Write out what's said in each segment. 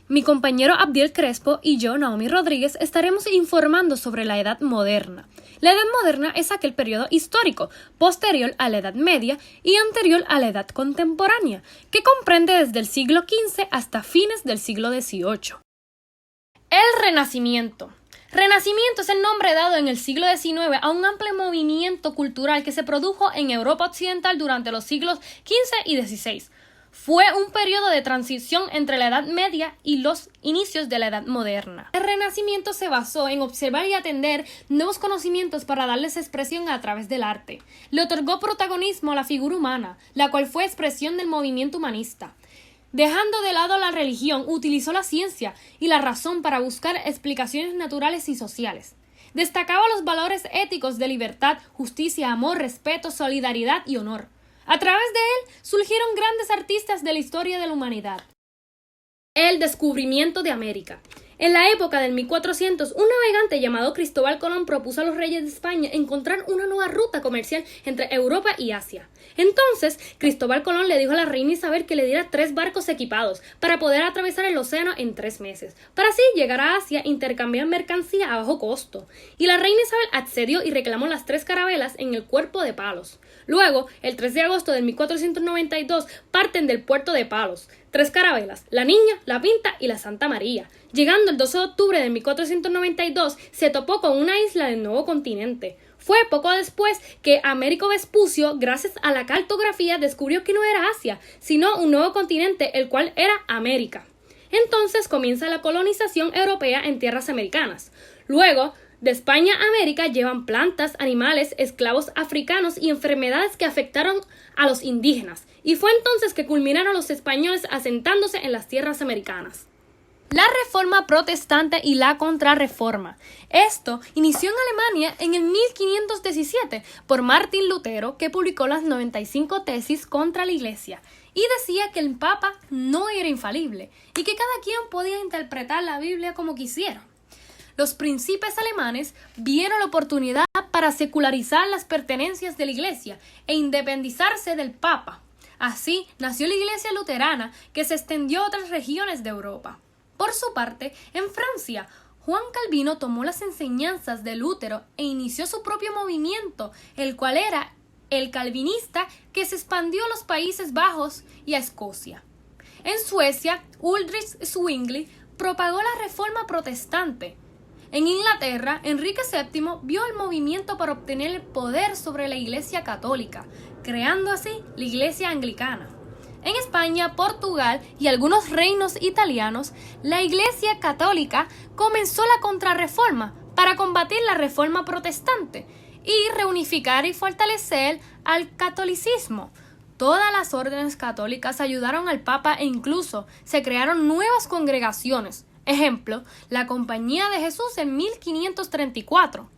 Mi compañero Abdiel Crespo y yo, Naomi Rodríguez, estaremos informando sobre la Edad Moderna. La Edad Moderna es aquel periodo histórico posterior a la Edad Media y anterior a la Edad Contemporánea, que comprende desde el siglo XV hasta fines del siglo XVIII. El Renacimiento. Renacimiento es el nombre dado en el siglo XIX a un amplio movimiento cultural que se produjo en Europa Occidental durante los siglos XV y XVI. Fue un periodo de transición entre la Edad Media y los inicios de la Edad Moderna. El Renacimiento se basó en observar y atender nuevos conocimientos para darles expresión a través del arte. Le otorgó protagonismo a la figura humana, la cual fue expresión del movimiento humanista. Dejando de lado la religión, utilizó la ciencia y la razón para buscar explicaciones naturales y sociales. Destacaba los valores éticos de libertad, justicia, amor, respeto, solidaridad y honor. A través de él surgieron grandes artistas de la historia de la humanidad. El descubrimiento de América. En la época del 1400, un navegante llamado Cristóbal Colón propuso a los reyes de España encontrar una nueva ruta comercial entre Europa y Asia. Entonces, Cristóbal Colón le dijo a la reina Isabel que le diera 3 barcos equipados para poder atravesar el océano en 3 meses, para así llegar a Asia e intercambiar mercancía a bajo costo. Y la reina Isabel accedió y reclamó las 3 carabelas en el Cuerpo de Palos. Luego, el 3 de agosto de 1492, parten del puerto de Palos 3 carabelas, la Niña, la Pinta y la Santa María. Llegando el 12 de octubre de 1492, se topó con una isla del nuevo continente. Fue poco después que Américo Vespucio, gracias a la cartografía, descubrió que no era Asia, sino un nuevo continente, el cual era América. Entonces comienza la colonización europea en tierras americanas. Luego, de España a América llevan plantas, animales, esclavos africanos y enfermedades que afectaron a los indígenas, y fue entonces que culminaron los españoles asentándose en las tierras americanas. La Reforma Protestante y la Contrarreforma. Esto inició en Alemania en el 1517 por Martín Lutero, que publicó las 95 tesis contra la Iglesia y decía que el Papa no era infalible y que cada quien podía interpretar la Biblia como quisiera. Los príncipes alemanes vieron la oportunidad para secularizar las pertenencias de la Iglesia e independizarse del Papa. Así nació la Iglesia luterana, que se extendió a otras regiones de Europa. Por su parte, en Francia, Juan Calvino tomó las enseñanzas de Lutero e inició su propio movimiento, el cual era el calvinista, que se expandió a los Países Bajos y a Escocia. En Suecia, Ulrich Zwingli propagó la Reforma Protestante. En Inglaterra, Enrique VII vio el movimiento para obtener el poder sobre la Iglesia Católica, creando así la Iglesia Anglicana. En España, Portugal y algunos reinos italianos, la Iglesia Católica comenzó la Contrarreforma para combatir la Reforma Protestante y reunificar y fortalecer al catolicismo. Todas las órdenes católicas ayudaron al Papa e incluso se crearon nuevas congregaciones. Ejemplo, la Compañía de Jesús en 1534.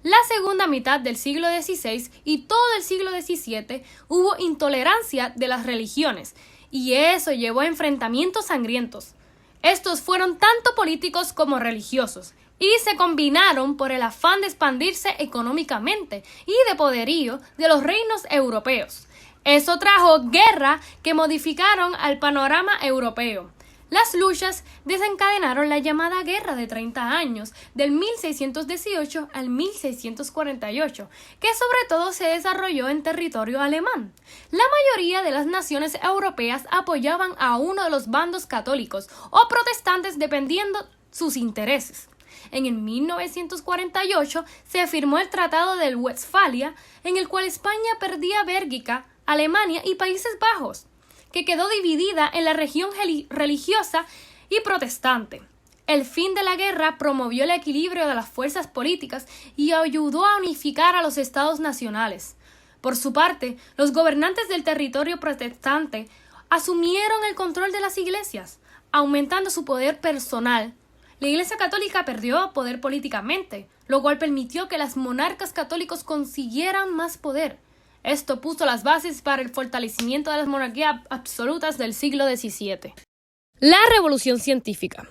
La segunda mitad del siglo XVI y todo el siglo XVII hubo intolerancia de las religiones, y eso llevó a enfrentamientos sangrientos. Estos fueron tanto políticos como religiosos, y se combinaron por el afán de expandirse económicamente y de poderío de los reinos europeos. Eso trajo guerra que modificaron al panorama europeo. Las luchas desencadenaron la llamada Guerra de 30 años, del 1618 al 1648, que sobre todo se desarrolló en territorio alemán. La mayoría de las naciones europeas apoyaban a uno de los bandos católicos o protestantes dependiendo sus intereses. En el 1948 se firmó el Tratado de Westfalia, en el cual España perdía Bélgica, Alemania y Países Bajos, que quedó dividida en la región religiosa y protestante. El fin de la guerra promovió el equilibrio de las fuerzas políticas y ayudó a unificar a los estados nacionales. Por su parte, los gobernantes del territorio protestante asumieron el control de las iglesias, aumentando su poder personal. La Iglesia Católica perdió poder políticamente, lo cual permitió que los monarcas católicos consiguieran más poder. Esto puso las bases para el fortalecimiento de las monarquías absolutas del siglo XVII. La Revolución Científica.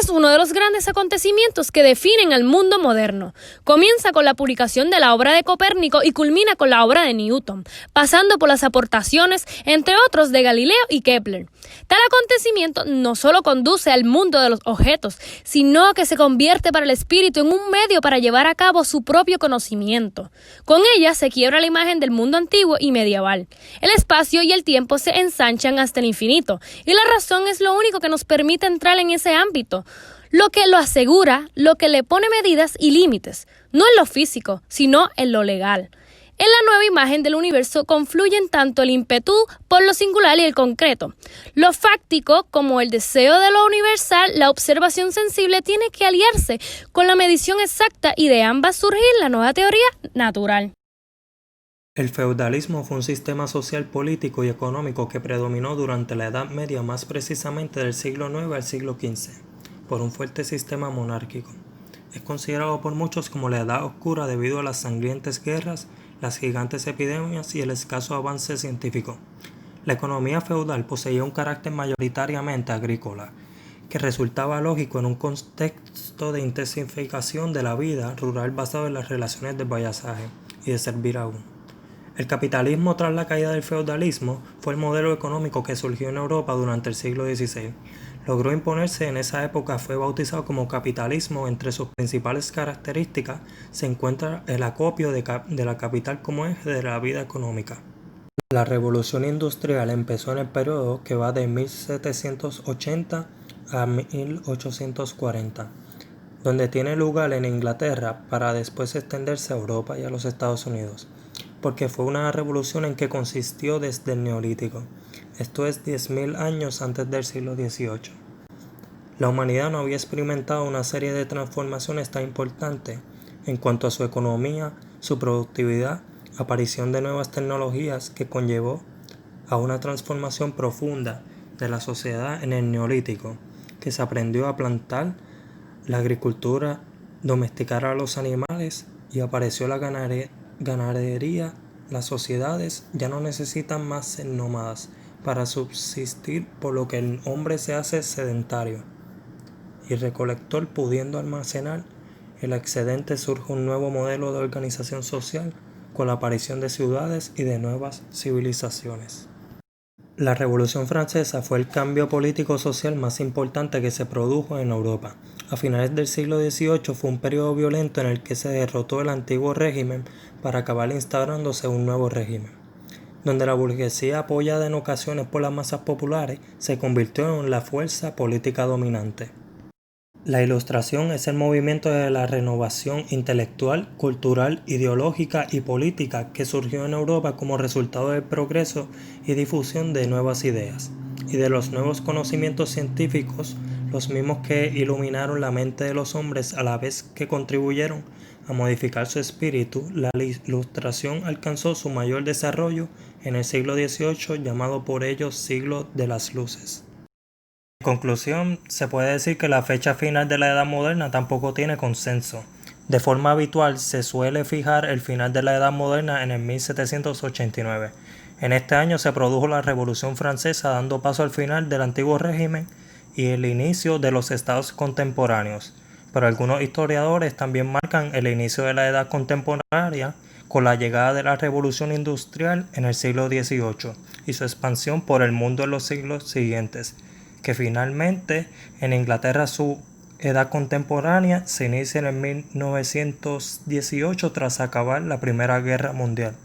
Es uno de los grandes acontecimientos que definen al mundo moderno. Comienza con la publicación de la obra de Copérnico y culmina con la obra de Newton, pasando por las aportaciones, entre otros, de Galileo y Kepler. Tal acontecimiento no solo conduce al mundo de los objetos, sino que se convierte para el espíritu en un medio para llevar a cabo su propio conocimiento. Con ella se quiebra la imagen del mundo antiguo y medieval. El espacio y el tiempo se ensanchan hasta el infinito, y la razón es lo único que nos permite entrar en ese ámbito. Lo que lo asegura, lo que le pone medidas y límites, no en lo físico, sino en lo legal. En la nueva imagen del universo confluyen tanto el ímpetu por lo singular y el concreto. Lo fáctico, como el deseo de lo universal, la observación sensible tiene que aliarse con la medición exacta y de ambas surgir la nueva teoría natural. El feudalismo fue un sistema social, político y económico que predominó durante la Edad Media, más precisamente del siglo IX al siglo XV, por un fuerte sistema monárquico. Es considerado por muchos como la Edad Oscura debido a las sangrientas guerras, las gigantes epidemias y el escaso avance científico. La economía feudal poseía un carácter mayoritariamente agrícola, que resultaba lógico en un contexto de intensificación de la vida rural basado en las relaciones de vasallaje y de servir a uno. El capitalismo tras la caída del feudalismo fue el modelo económico que surgió en Europa durante el siglo XVI. Logró imponerse en esa época, fue bautizado como capitalismo. Entre sus principales características se encuentra el acopio de la capital como eje de la vida económica. La revolución industrial empezó en el periodo que va de 1780 a 1840, donde tiene lugar en Inglaterra para después extenderse a Europa y a los Estados Unidos, porque fue una revolución en que consistió desde el Neolítico, esto es 10.000 años antes del siglo XVIII. La humanidad no había experimentado una serie de transformaciones tan importantes en cuanto a su economía, su productividad, aparición de nuevas tecnologías que conllevó a una transformación profunda de la sociedad en el Neolítico, que se aprendió a plantar, la agricultura, domesticar a los animales y apareció la ganadería. Las sociedades ya no necesitan más ser nómadas para subsistir, por lo que el hombre se hace sedentario y recolector, pudiendo almacenar el excedente. Surge un nuevo modelo de organización social con la aparición de ciudades y de nuevas civilizaciones. La Revolución Francesa fue el cambio político-social más importante que se produjo en Europa. A finales del siglo XVIII fue un periodo violento en el que se derrotó el antiguo régimen para acabar instaurándose un nuevo régimen, donde la burguesía, apoyada en ocasiones por las masas populares, se convirtió en la fuerza política dominante. La Ilustración es el movimiento de la renovación intelectual, cultural, ideológica y política que surgió en Europa como resultado del progreso y difusión de nuevas ideas y de los nuevos conocimientos científicos, los mismos que iluminaron la mente de los hombres a la vez que contribuyeron a modificar su espíritu. La Ilustración alcanzó su mayor desarrollo en el siglo XVIII, llamado por ellos siglo de las luces. En conclusión, se puede decir que la fecha final de la Edad Moderna tampoco tiene consenso. De forma habitual, se suele fijar el final de la Edad Moderna en el 1789. En este año se produjo la Revolución Francesa, dando paso al final del antiguo régimen y el inicio de los estados contemporáneos. Pero algunos historiadores también marcan el inicio de la Edad Contemporánea con la llegada de la Revolución Industrial en el siglo XVIII y su expansión por el mundo en los siglos siguientes, que finalmente en Inglaterra su edad contemporánea se inicia en el 1918 tras acabar la Primera Guerra Mundial.